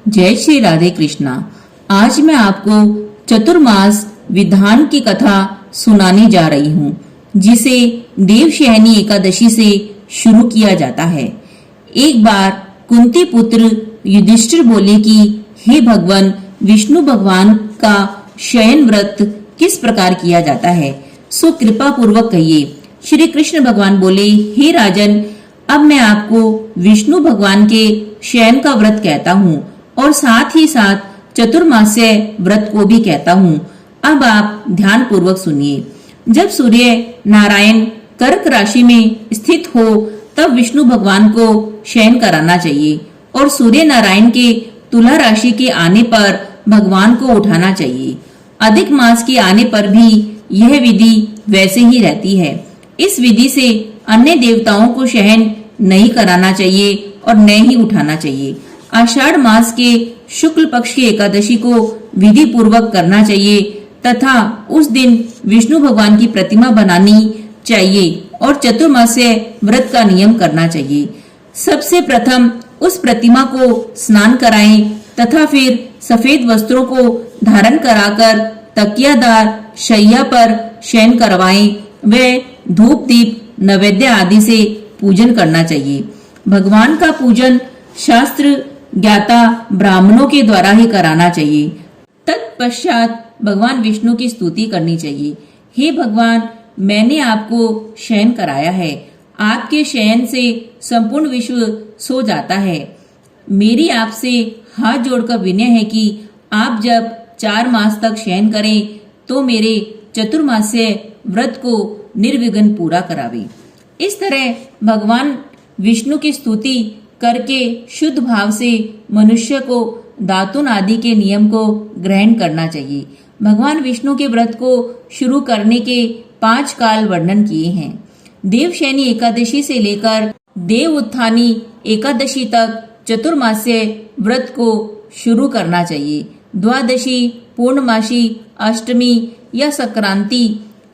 जय श्री राधे कृष्णा। आज मैं आपको चतुर्मास विधान की कथा सुनाने जा रही हूँ, जिसे देवशयनी एकादशी से शुरू किया जाता है। एक बार कुंती पुत्र युधिष्ठिर बोले कि हे भगवान, विष्णु भगवान का शयन व्रत किस प्रकार किया जाता है, सो कृपा पूर्वक कहिए। श्री कृष्ण भगवान बोले, हे राजन, अब मैं आपको विष्णु भगवान के शयन का व्रत कहता हूँ और साथ ही साथ चतुर्मास्य व्रत को भी कहता हूँ। अब आप ध्यान पूर्वक सुनिए। जब सूर्य नारायण कर्क राशि में स्थित हो तब विष्णु भगवान को शयन कराना चाहिए और सूर्य नारायण के तुला राशि के आने पर भगवान को उठाना चाहिए। अधिक मास के आने पर भी यह विधि वैसे ही रहती है। इस विधि से अन्य देवताओं को शयन नहीं कराना चाहिए और न ही उठाना चाहिए। आषाढ़ मास के शुक्ल पक्ष की एकादशी को विधि पूर्वक करना चाहिए तथा उस दिन विष्णु भगवान की प्रतिमा बनानी चाहिए और चतुर्मास्य व्रत का नियम करना चाहिए। सबसे प्रथम उस प्रतिमा को स्नान कराएं तथा फिर सफेद वस्त्रों को धारण कराकर तकियादार शैया पर शयन करवाएं व धूप दीप नैवेद्य आदि से पूजन करना चाहिए। भगवान का पूजन शास्त्र ज्ञाता ब्राह्मणों के द्वारा ही कराना चाहिए। तत्पश्चात भगवान विष्णु की स्तुति करनी चाहिए। हे भगवान, मैंने आपको शयन कराया है। आपके शयन से संपूर्ण विश्व सो जाता है। मेरी आपसे हाथ जोड़कर विनय है कि आप जब 4 मास तक शयन करें तो मेरे चतुर्मास्य व्रत को निर्विघ्न पूरा करावे। इस तरह भगवान विष्णु की स्तुति करके शुद्ध भाव से मनुष्य को दातुन आदि के नियम को ग्रहण करना चाहिए। भगवान विष्णु के व्रत को शुरू करने के 5 काल वर्णन किए हैं। देवशयनी एकादशी से लेकर देव उत्थानी एकादशी तक चतुर्मास्य व्रत को शुरू करना चाहिए। द्वादशी, पूर्णमासी, अष्टमी या संक्रांति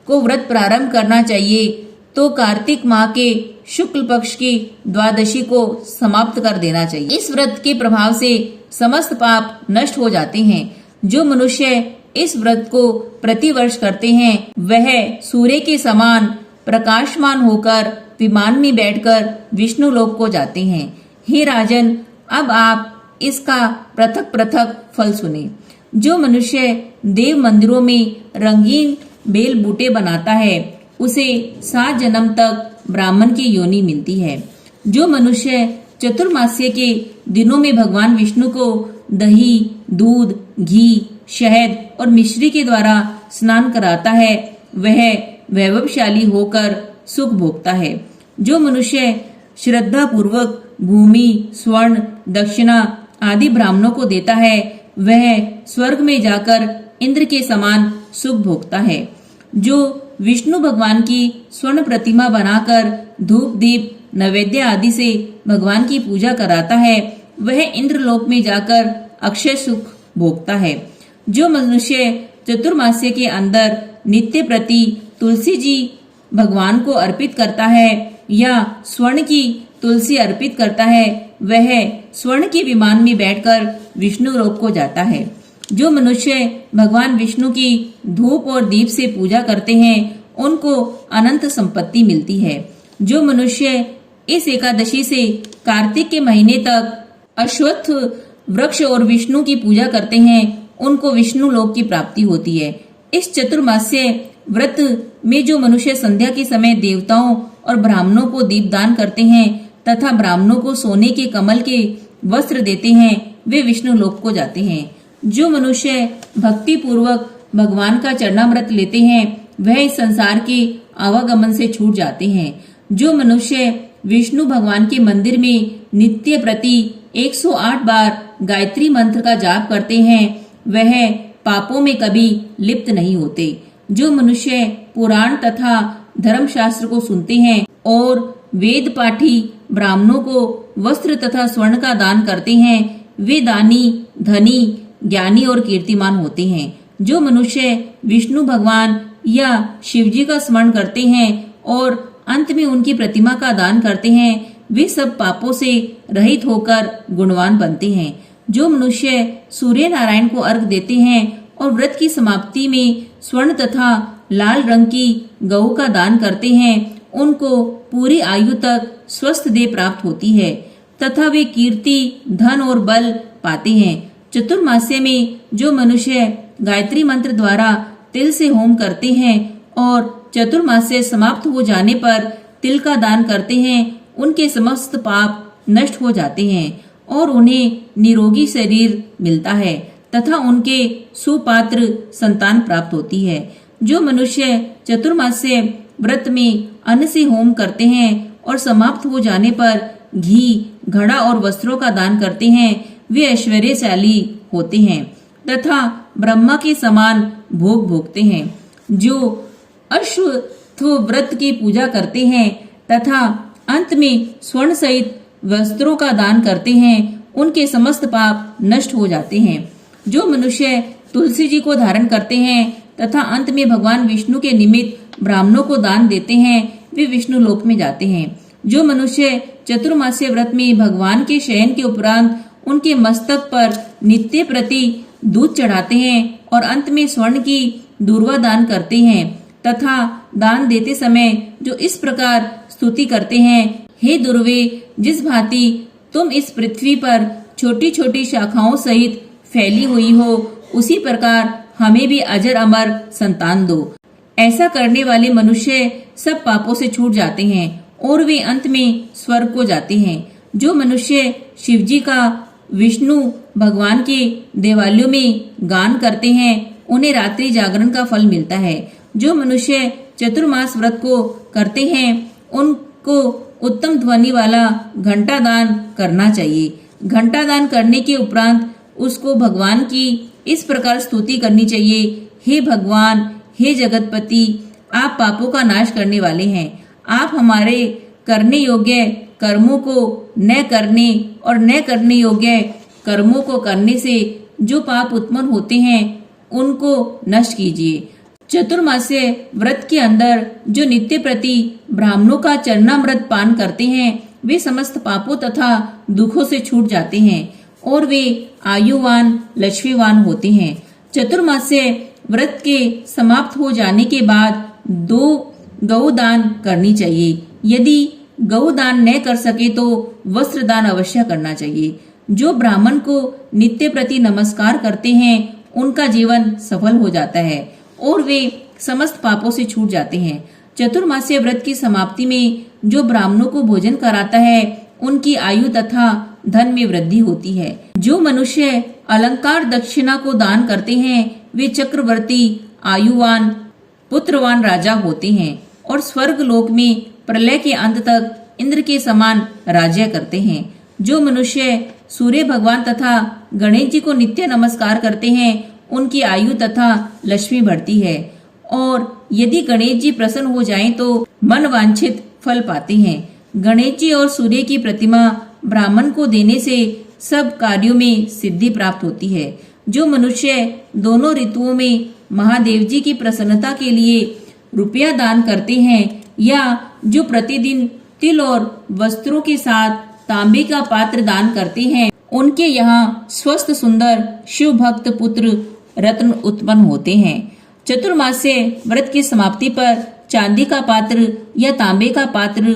को व्रत प्रारंभ करना चाहिए तो कार्तिक माह के शुक्ल पक्ष की द्वादशी को समाप्त कर देना चाहिए। इस व्रत के प्रभाव से समस्त पाप नष्ट हो जाते हैं। जो मनुष्य इस व्रत को प्रतिवर्ष करते हैं वह सूर्य के समान प्रकाशमान होकर विमान में बैठकर विष्णु लोक को जाते हैं। हे राजन, अब आप इसका पृथक पृथक फल सुने। जो मनुष्य देव मंदिरों में रंगीन बेल बूटे बनाता है उसे 7 जन्म तक ब्राह्मण की योनि मिलती है। जो मनुष्य चतुर्मास्य के दिनों में भगवान विष्णु को दही, दूध, घी, शहद और मिश्री के द्वारा स्नान कराता है वह वैभवशाली होकर सुख भोगता है। जो मनुष्य श्रद्धा पूर्वक भूमि, स्वर्ण, दक्षिणा आदि ब्राह्मणों को देता है वह स्वर्ग में जाकर इंद्र के समान सुख भोगता है। जो विष्णु भगवान की स्वर्ण प्रतिमा बनाकर धूप दीप नैवेद्य आदि से भगवान की पूजा कराता है वह इंद्रलोक में जाकर अक्षय सुख भोगता है। जो मनुष्य चतुर्मास्य के अंदर नित्य प्रति तुलसी जी भगवान को अर्पित करता है या स्वर्ण की तुलसी अर्पित करता है वह स्वर्ण के विमान में बैठकर विष्णु लोक को जाता है। जो मनुष्य भगवान विष्णु की धूप और दीप से पूजा करते हैं उनको अनंत संपत्ति मिलती है। जो मनुष्य इस एकादशी से कार्तिक के महीने तक अश्वत्थ वृक्ष और विष्णु की पूजा करते हैं उनको विष्णु लोक की प्राप्ति होती है। इस चतुर्मास्य व्रत में जो मनुष्य संध्या के समय देवताओं और ब्राह्मणों को दीपदान करते हैं तथा ब्राह्मणों को सोने के कमल के वस्त्र देते हैं वे विष्णु लोक को जाते हैं। जो मनुष्य भक्ति पूर्वक भगवान का चरणामृत लेते हैं वह इस संसार के आवागमन से छूट जाते हैं। जो मनुष्य विष्णु भगवान के मंदिर में नित्य प्रति 108 बार गायत्री मंत्र का जाप करते हैं वह पापों में कभी लिप्त नहीं होते। जो मनुष्य पुराण तथा धर्मशास्त्र को सुनते हैं और वेद पाठी ब्राह्मणों को वस्त्र तथा स्वर्ण का दान करते हैं वे दानी, धनी, ज्ञानी और कीर्तिमान होते हैं। जो मनुष्य विष्णु भगवान या शिव जी का स्मरण करते हैं और अंत में उनकी प्रतिमा का दान करते हैं वे सब पापों से रहित होकर गुणवान बनते हैं। जो मनुष्य सूर्य नारायण को अर्घ देते हैं और व्रत की समाप्ति में स्वर्ण तथा लाल रंग की गऊ का दान करते हैं, उनको पूरी आयु तक स्वस्थ देह प्राप्त होती है तथा वे कीर्ति, धन और बल पाते हैं। चतुर्मास्य में जो मनुष्य गायत्री मंत्र द्वारा तिल से होम करते हैं और चतुर्मास्य समाप्त हो जाने पर तिल का दान करते हैं, उनके समस्त पाप नष्ट हो जाते हैं और उन्हें निरोगी शरीर मिलता है तथा उनके सुपात्र संतान प्राप्त होती है। जो मनुष्य चतुर्मास्य व्रत में अन्न से होम करते हैं और समाप्त हो जाने पर घी, घड़ा और वस्त्रों का दान करते हैं, वे ऐश्वर्यशाली होते हैं तथा ब्रह्मा के समान भोग भोगते हैं। जो अश्वत्थ व्रत की पूजा करते हैं तथा अंत में स्वर्ण सहित वस्त्रों का दान करते हैं, उनके समस्त पाप नष्ट हो जाते हैं। जो मनुष्य तुलसी जी को धारण करते हैं तथा अंत में भगवान विष्णु के निमित्त ब्राह्मणों को दान देते हैं, वे विष्णु लोक में जाते हैं। जो मनुष्य चतुर्मास्य व्रत में भगवान के शयन के उपरांत उनके मस्तक पर नित्य प्रति दूध चढ़ाते हैं और अंत में स्वर्ण की दूर्वा दान करते हैं तथा दान देते समय जो इस प्रकार स्तुति करते हैं, हे दुर्वे, जिस भांति तुम इस पृथ्वी पर छोटी छोटी शाखाओं सहित फैली हुई हो, उसी प्रकार हमें भी अजर अमर संतान दो। ऐसा करने वाले मनुष्य सब पापों से छूट जाते हैं और वे अंत में स्वर्ग को जाते हैं। जो मनुष्य शिवजी का, विष्णु भगवान के देवालयों में गान करते हैं, उन्हें रात्रि जागरण का फल मिलता है। जो मनुष्य चतुर्मास व्रत को करते हैं, उनको उत्तम ध्वनि वाला घंटा दान करना चाहिए। घंटा दान करने के उपरांत उसको भगवान की इस प्रकार स्तुति करनी चाहिए, हे भगवान, हे जगतपति, आप पापों का नाश करने वाले हैं। आप हमारे करने योग्य कर्मों को न करने और न करने योग्य कर्मों को करने से जो पाप उत्पन्न होते हैं, उनको नष्ट कीजिए। चतुर्मास्य व्रत के अंदर जो नित्य प्रति ब्राह्मणों का चरणामृत पान करते हैं, वे समस्त पापों तथा दुखों से छूट जाते हैं और वे आयुवान, लक्ष्मीवान होते हैं। चतुर्मास्य व्रत के समाप्त हो जाने के बाद 2 गौ दान करनी चाहिए। यदि गौ दान न कर सके तो वस्त्र दान अवश्य करना चाहिए। जो ब्राह्मण को नित्य प्रति नमस्कार करते हैं, उनका जीवन सफल हो जाता है और वे समस्त पापों से छूट जाते हैं। चतुर्मास्य व्रत की समाप्ति में जो ब्राह्मणों को भोजन कराता है, उनकी आयु तथा धन में वृद्धि होती है। जो मनुष्य अलंकार दक्षिणा को दान करते हैं, वे चक्रवर्ती, आयुवान, पुत्रवान राजा होते हैं और स्वर्ग लोक में प्रलय के अंत तक इंद्र के समान राज्य करते हैं। जो मनुष्य सूर्य भगवान तथा गणेश जी को नित्य नमस्कार करते हैं, उनकी आयु तथा लक्ष्मी बढ़ती है और यदि गणेश जी प्रसन्न हो जाएं तो मन वांछित फल पाते हैं। गणेश जी और सूर्य की प्रतिमा ब्राह्मण को देने से सब कार्यों में सिद्धि प्राप्त होती है। जो मनुष्य दोनों ऋतुओं में महादेव जी की प्रसन्नता के लिए रुपया दान करते हैं या जो प्रतिदिन तिल और वस्त्रों के साथ तांबे का पात्र दान करते हैं, उनके यहाँ स्वस्थ सुंदर शिव भक्त पुत्र रत्न उत्पन्न होते हैं। चतुर्मास्य व्रत की समाप्ति पर चांदी का पात्र या तांबे का पात्र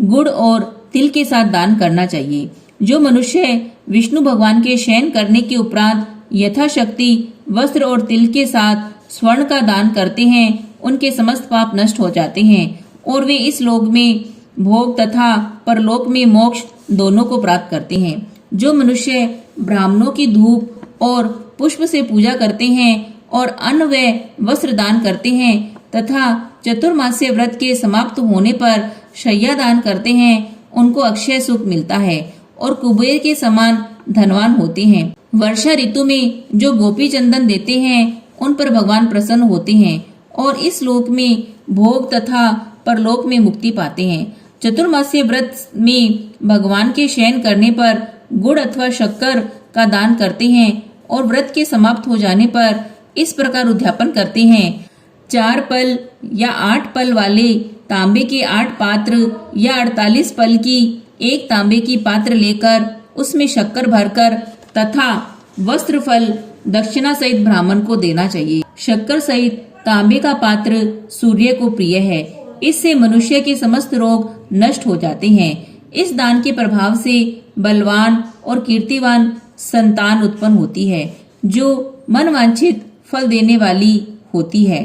गुड़ और तिल के साथ दान करना चाहिए। जो मनुष्य विष्णु भगवान के शयन करने के उपरांत यथाशक्ति वस्त्र और तिल के साथ स्वर्ण का दान करते हैं, उनके समस्त पाप नष्ट हो जाते हैं और वे इस लोक में भोग तथा परलोक में मोक्ष दोनों को प्राप्त करते हैं। जो मनुष्य ब्राह्मणों की धूप और पुष्प से पूजा करते हैं और अन्न व वस्त्र दान करते हैं तथा चतुर्मास्य व्रत के समाप्त होने पर शय्या दान करते हैं, उनको अक्षय सुख मिलता है और कुबेर के समान धनवान होते हैं। वर्षा ऋतु में जो गोपी चंदन देते हैं, उन पर भगवान प्रसन्न होते हैं और इस लोक में भोग तथा परलोक में मुक्ति पाते हैं। चतुर्मास्य व्रत में भगवान के शयन करने पर गुड़ अथवा शक्कर का दान करते हैं और व्रत के समाप्त हो जाने पर इस प्रकार उद्यापन करते हैं। 4 पल या 8 पल वाले तांबे के 8 पात्र या 48 पल की एक तांबे की पात्र लेकर उसमें शक्कर भरकर तथा वस्त्र फल दक्षिणा सहित ब्राह्मण को देना चाहिए। शक्कर सहित तांबे का पात्र सूर्य को प्रिय है। इससे मनुष्य के समस्त रोग नष्ट हो जाते हैं। इस दान के प्रभाव से बलवान और कीर्तिवान संतान उत्पन्न होती है, जो मनवांछित फल देने वाली होती है।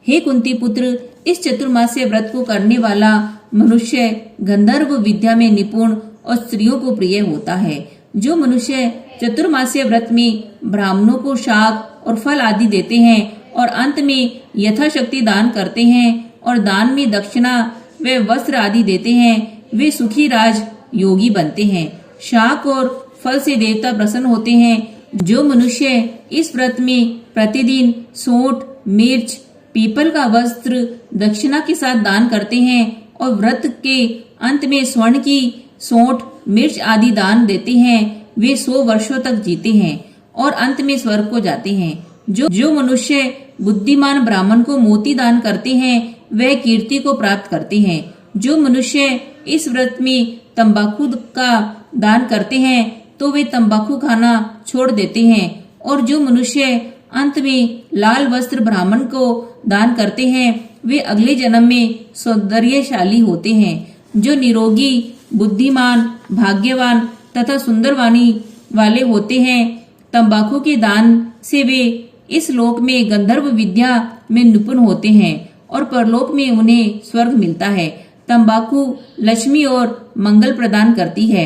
हे कुंती पुत्र, इस चतुर्मास्य व्रत को करने वाला मनुष्य गंधर्व विद्या में निपुण और स्त्रियों को प्रिय होता है। जो मनुष्य चतुर्मास्य व्रत में ब्राह्मणों को शाक और फल आदि देते हैं और अंत में यथाशक्ति दान करते हैं और दान में दक्षिणा व वस्त्र आदि देते हैं, वे सुखी राज योगी बनते हैं। शाक और फल से देवता प्रसन्न होते हैं। जो मनुष्य इस व्रत में प्रतिदिन सोंठ, मिर्च, पीपल का वस्त्र दक्षिणा के साथ दान करते हैं और व्रत के अंत में स्वर्ण की सोंठ, मिर्च आदि दान देते हैं, वे 100 वर्षों तक जीते हैं और अंत में स्वर्ग को जाते हैं। जो मनुष्य बुद्धिमान ब्राह्मण को मोती दान करते हैं, वह कीर्ति को प्राप्त करते हैं। जो मनुष्य इस व्रत में तंबाकू का दान करते हैं, तो वे तंबाकू खाना छोड़ देते हैं। और जो मनुष्य अंत में लाल वस्त्र ब्राह्मण को दान करते हैं, वे अगले जन्म में सौंदर्यशाली होते हैं। जो निरोगी, बुद्धिमान, भाग्यवान तथा सुंदर वाणी वाले होते हैं, तंबाकू के दान से वे इस लोक में गंधर्व विद्या में निपुण होते हैं और परलोक में उन्हें स्वर्ग मिलता है। तंबाकू लक्ष्मी और मंगल प्रदान करती है।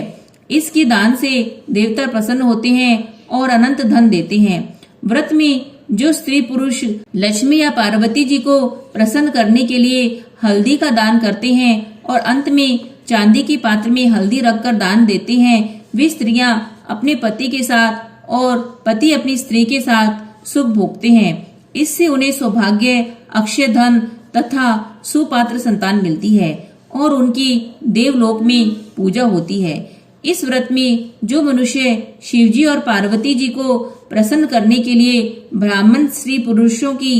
इसके दान से देवता प्रसन्न होते हैं और अनंत धन देते हैं। व्रत में जो स्त्री पुरुष लक्ष्मी या पार्वती जी को प्रसन्न करने के लिए हल्दी का दान करते हैं और अंत में चांदी के पात्र में हल्दी रखकर दान देते हैं, वे स्त्रियां अपने पति के साथ और पति अपनी स्त्री के साथ सुख भोगते हैं। इससे उन्हें सौभाग्य, अक्षय धन तथा सुपात्र संतान मिलती है और उनकी देवलोक में पूजा होती है। इस व्रत में जो मनुष्य शिवजी और पार्वती जी को प्रसन्न करने के लिए ब्राह्मण स्त्री पुरुषों की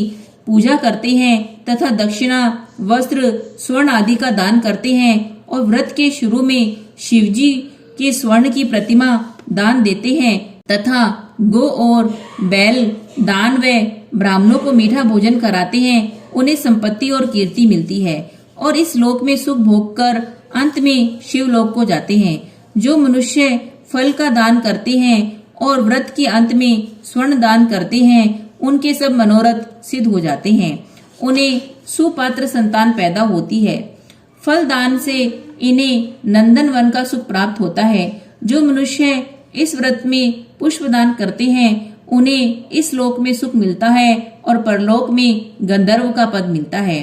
पूजा करते हैं तथा दक्षिणा, वस्त्र, स्वर्ण आदि का दान करते हैं और व्रत के शुरू में शिवजी के स्वर्ण की प्रतिमा दान देते हैं तथा गो और बैल दान व ब्राह्मणों को मीठा भोजन कराते हैं, उन्हें संपत्ति और कीर्ति मिलती है और इस लोक में सुख भोग कर अंत में शिवलोक को जाते हैं। जो मनुष्य फल का दान करते हैं और व्रत के अंत में स्वर्ण दान करते हैं, उनके सब मनोरथ सिद्ध हो जाते हैं। उन्हें सुपात्र संतान पैदा होती है। फल दान से इन्हें नंदन वन का सुख प्राप्त होता है। जो मनुष्य इस व्रत में पुष्प दान करते हैं, उन्हें इस लोक में सुख मिलता है और परलोक में गंधर्व का पद मिलता है।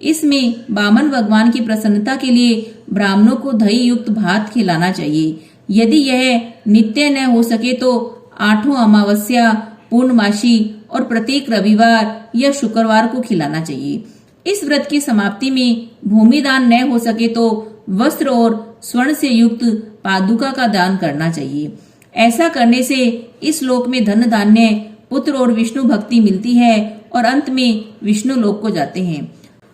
इसमें बामन भगवान की प्रसन्नता के लिए ब्राह्मणों को दही युक्त भात खिलाना चाहिए। यदि यह नित्य न हो सके तो 8 अमावस्या, पूर्णमासी और प्रत्येक रविवार या शुक्रवार को खिलाना चाहिए। इस व्रत की समाप्ति में भूमि दान न हो सके तो वस्त्र और स्वर्ण से युक्त पादुका का दान करना चाहिए। ऐसा करने से इस लोक में धन धान्य, पुत्र और विष्णु भक्ति मिलती है और अंत में विष्णु लोक को जाते हैं।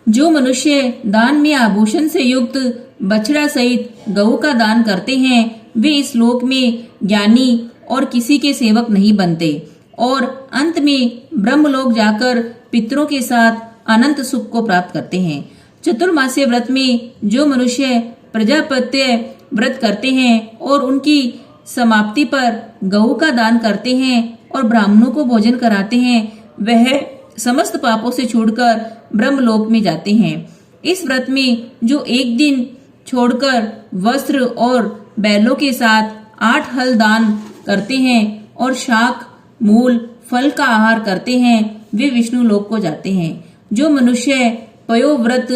जो मनुष्य दान में आभूषण से युक्त बछड़ा सहित गऊ का दान करते हैं, वे इस लोक में ज्ञानी और किसी के सेवक नहीं बनते और अंत में ब्रह्मलोक जाकर पितरों के साथ अनंत सुख को प्राप्त करते हैं। चतुर्मास्य व्रत में जो मनुष्य प्रजापत्य व्रत करते हैं और उनकी समाप्ति पर गऊ का दान करते हैं और ब्राह्मणों को भोजन कराते हैं, वह समस्त पापों से छूटकर ब्रह्मलोक में जाते हैं। इस व्रत में जो एक दिन छोड़कर वस्त्र और बैलों के साथ 8 हल दान करते हैं और शाक, मूल, फल का आहार करते हैं, वे विष्णु लोक को जाते हैं। जो मनुष्य पयोव्रत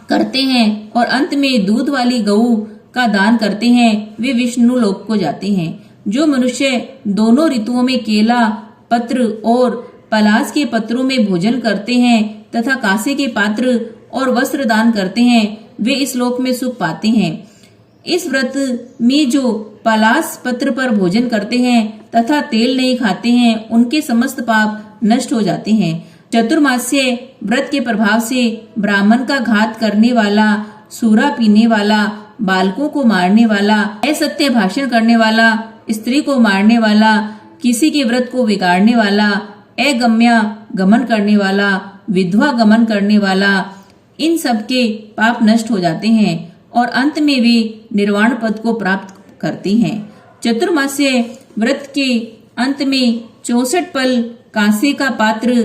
करते हैं और अंत में दूध वाली गऊ का दान करते हैं, वे विष्णु लोक को जाते हैं। जो मनुष्य दोनों ऋतुओं में केला पत्र और पलास के पत्रों में भोजन करते हैं तथा कांसे के पात्र और वस्त्र दान करते हैं, वे इस लोक में सुख पाते हैं। इस व्रत में जो पलास पत्र पर भोजन करते हैं तथा तेल नहीं खाते हैं, उनके समस्त पाप नष्ट हो जाते हैं। चतुर्मास्य व्रत के प्रभाव से ब्राह्मण का घात करने वाला, सूरा पीने वाला, बालकों को मारने वाला, असत्य भाषण करने वाला स्त्री को मारने वाला, किसी के व्रत को बिगाड़ने वाला, अगम्या गमन करने वाला, विधवा गमन करने वाला, इन सब के पाप नष्ट हो जाते हैं और अंत में वे निर्वाण पद को प्राप्त करते हैं। चतुर्मास्य व्रत के अंत में 64 पल कांसे का पात्र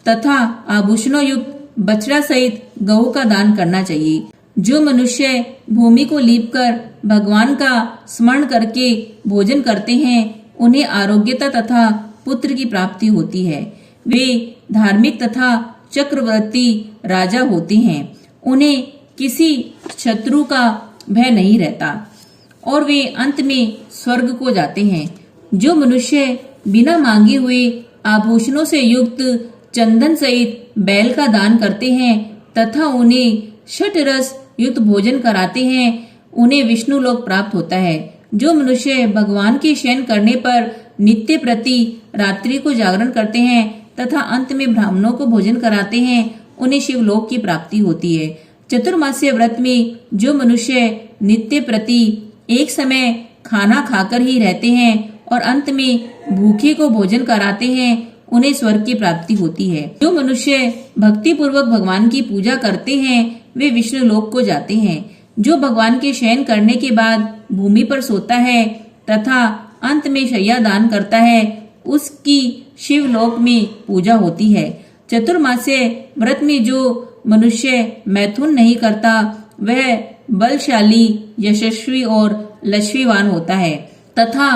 तथा आभूषणों युक्त बछड़ा सहित गऊ का दान करना चाहिए। जो मनुष्य भूमि को लीपकर भगवान का स्मरण करके भोजन करते हैं, उन्हें आरोग्यता तथा पुत्र की प्राप्ति होती है। वे धार्मिक तथा चक्रवर्ती राजा होते हैं। उन्हें किसी शत्रु का भय नहीं रहता और वे अंत में स्वर्ग को जाते हैं। जो मनुष्य बिना मांगे हुए आभूषणों से युक्त चंदन सहित बैल का दान करते हैं तथा उन्हें षट रस युक्त भोजन कराते हैं, उन्हें विष्णु लोक प्राप्त होता है। जो मनुष्य भगवान के शयन करने पर नित्य प्रति रात्रि को जागरण करते हैं तथा अंत में ब्राह्मणों को भोजन कराते हैं, उन्हें शिवलोक की प्राप्ति होती है। चतुर्मास्य व्रत में जो मनुष्य नित्य प्रति एक समय खाना खाकर ही रहते हैं और अंत में भूखे को भोजन कराते हैं, उन्हें स्वर्ग की प्राप्ति होती है। जो मनुष्य भक्ति पूर्वक भगवान की पूजा करते हैं, वे विष्णु लोक को जाते हैं। जो भगवान के शयन करने के बाद भूमि पर सोता है तथा अंत में शय्या दान करता है, उसकी शिवलोक में पूजा होती है। चतुर्मास्य व्रत में जो मनुष्य मैथुन नहीं करता, वह बलशाली, यशस्वी और लक्ष्मीवान होता है तथा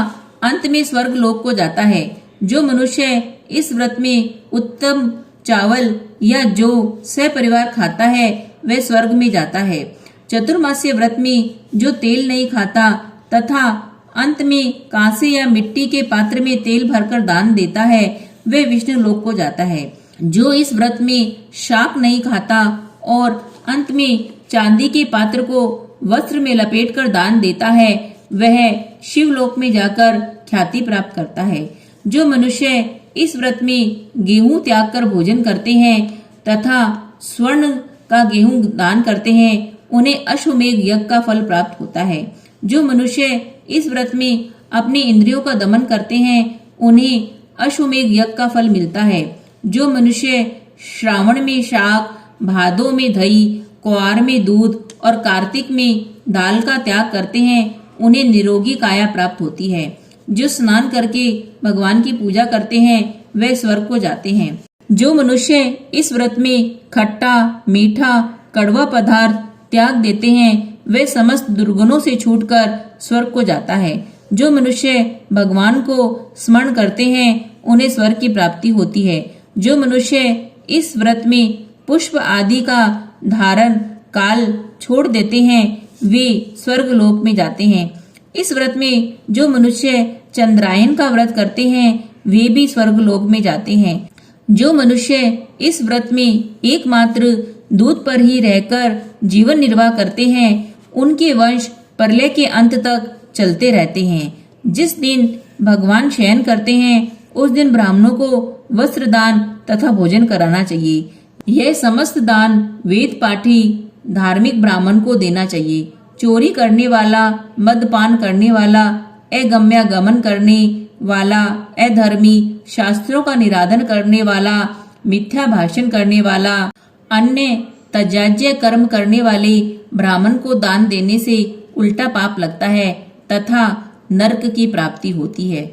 अंत में स्वर्ग लोक को जाता है। जो मनुष्य इस व्रत में उत्तम चावल या जौ सपरिवार खाता है, वह स्वर्ग में जाता है। चतुर्मास्य व्रत में जो तेल नहीं खाता तथा अंत में कांसे या मिट्टी के पात्र में तेल भरकर दान देता है, वह विष्णु लोक को जाता है। जो इस व्रत में शाक नहीं खाता और अंत में चांदी के पात्र को वस्त्र में लपेटकर दान देता है, वह शिवलोक में जाकर ख्याति प्राप्त करता है। जो मनुष्य इस व्रत में गेहूं त्याग कर भोजन करते हैं तथा स्वर्ण का गेहूं दान करते हैं, उन्हें अश्वमेध यज्ञ का फल प्राप्त होता है। जो मनुष्य इस व्रत में अपने इंद्रियों का दमन करते हैं, उन्हें अश्वमेध यज्ञ का फल मिलता है। जो मनुष्य श्रावण में शाक, भादों में दही, कुआर में दूध और कार्तिक में दाल का त्याग करते हैं, उन्हें निरोगी काया प्राप्त होती है। जो स्नान करके भगवान की पूजा करते हैं, वे स्वर्ग को जाते हैं। जो मनुष्य इस व्रत में खट्टा, मीठा, कड़वा पदार्थ त्याग देते हैं, वे समस्त दुर्गुणों से छूटकर स्वर्ग को जाता है। जो मनुष्य भगवान को स्मरण करते हैं, उन्हें स्वर्ग की प्राप्ति होती है। जो मनुष्य इस व्रत में पुष्प आदि का धारण काल छोड़ देते हैं, वे स्वर्ग लोक में जाते हैं। इस व्रत में जो मनुष्य चंद्रायन का व्रत करते हैं, वे भी स्वर्ग लोक में जाते हैं। जो मनुष्य इस व्रत में एकमात्र दूध पर ही रहकर जीवन निर्वाह करते हैं, उनके वंश प्रलय के अंत तक चलते रहते हैं। जिस दिन भगवान शयन करते हैं, उस दिन ब्राह्मणों को वस्त्र दान तथा भोजन कराना चाहिए। यह समस्त दान वेद पाठी धार्मिक ब्राह्मण को देना चाहिए। चोरी करने वाला, मदपान करने वाला, अगम्या गमन करने वाला, अधर्मी, शास्त्रों का निरादन करने वाला, मिथ्या भाषण करने वाला, अन्य तजाज्य कर्म करने वाले ब्राह्मण को दान देने से उल्टा पाप लगता है तथा नरक की प्राप्ति होती है।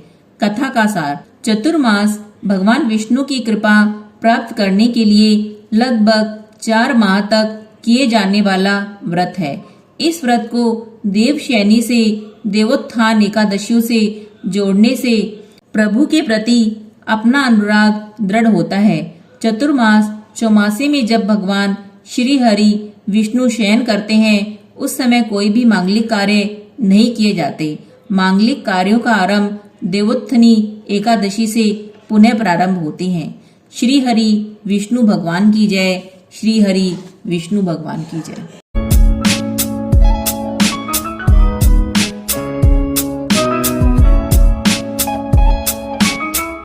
कथा का सार: चतुर्मास भगवान विष्णु की कृपा प्राप्त करने के लिए लगभग 4 माह तक किए जाने वाला व्रत है। इस व्रत को देवशयनी से देवोत्थान एकादशियों से जोड़ने से प्रभु के प्रति अपना अनुराग दृढ़ होता है। चतुर्मास चौमासे में जब भगवान श्री हरि विष्णु शयन करते हैं, उस समय कोई भी मांगलिक कार्य नहीं किए जाते। मांगलिक कार्यों का आरंभ देवोत्थानी एकादशी से पुनः प्रारंभ होते हैं। श्री हरि विष्णु भगवान की जय। श्री हरि विष्णु भगवान की जय।